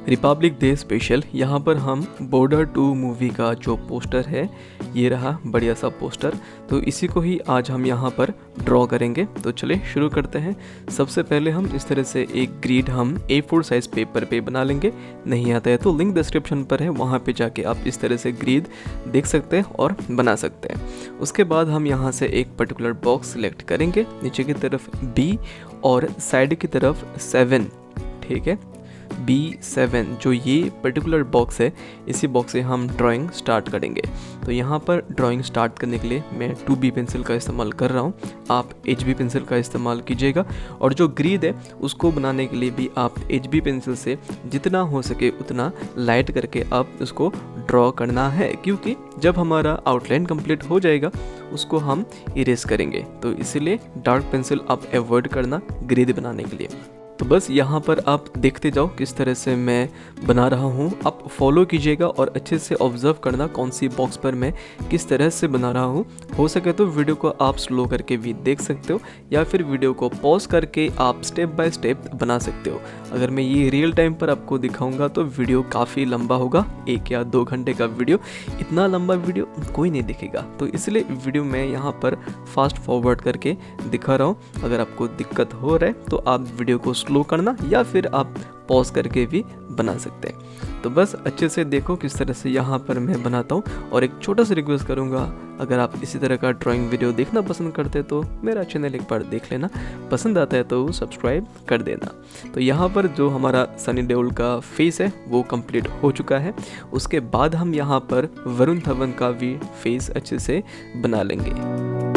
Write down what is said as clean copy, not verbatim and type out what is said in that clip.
Republic day special. यहाँ पर हम बॉर्डर 2 मूवी का जो पोस्टर है, ये रहा बढ़िया सा पोस्टर, तो इसी को ही आज हम यहाँ पर ड्रॉ करेंगे। तो चले शुरू करते हैं। सबसे पहले हम इस तरह से एक ग्रिड हम A4 साइज़ पेपर पे बना लेंगे। नहीं आता है तो लिंक डिस्क्रिप्शन पर है, वहाँ पे जाके आप इस तरह से ग्रिड देख सकते हैं और बना सकते हैं। उसके बाद हम यहाँ से एक पर्टिकुलर बॉक्स सिलेक्ट करेंगे, नीचे की तरफ B और साइड की तरफ 7, ठीक है, B7 जो ये पर्टिकुलर बॉक्स है, इसी बॉक्स से हम ड्राइंग स्टार्ट करेंगे। तो यहाँ पर ड्राइंग स्टार्ट करने के लिए मैं 2B पेंसिल का इस्तेमाल कर रहा हूँ, आप HB पेंसिल का इस्तेमाल कीजिएगा। और जो ग्रिड है उसको बनाने के लिए भी आप HB पेंसिल से जितना हो सके उतना लाइट करके आप उसको ड्रॉ करना है, क्योंकि जब हमारा आउटलाइन कंप्लीट हो जाएगा उसको हम इरेज करेंगे। तो इसीलिए डार्क पेंसिल आप अवॉइड करना ग्रिड बनाने के लिए। तो बस यहाँ पर आप देखते जाओ किस तरह से मैं बना रहा हूँ, आप फॉलो कीजिएगा और अच्छे से ऑब्जर्व करना कौन सी बॉक्स पर मैं किस तरह से बना रहा हूँ। हो सके तो वीडियो को आप स्लो करके भी देख सकते हो, या फिर वीडियो को पॉज करके आप स्टेप बाय स्टेप बना सकते हो। अगर मैं ये रियल टाइम पर आपको दिखाऊंगा तो वीडियो काफ़ी लंबा होगा, 1 या 2 घंटे का वीडियो, इतना लंबा वीडियो कोई नहीं दिखेगा। तो इसलिए वीडियो में यहाँ पर फास्ट फॉरवर्ड करके दिखा रहा हूँ। अगर आपको दिक्कत हो रहा है तो आप वीडियो को स्लो करना या फिर आप पॉज करके भी बना सकते हैं। तो बस अच्छे से देखो किस तरह से यहाँ पर मैं बनाता हूँ। और एक छोटा सा रिक्वेस्ट करूँगा, अगर आप इसी तरह का ड्राइंग वीडियो देखना पसंद करते हैं तो मेरा चैनल एक बार देख लेना, पसंद आता है तो सब्सक्राइब कर देना। तो यहाँ पर जो हमारा सनी देओल का फेस है वो कंप्लीट हो चुका है। उसके बाद हम यहाँ पर वरुण धवन का भी फेस अच्छे से बना लेंगे।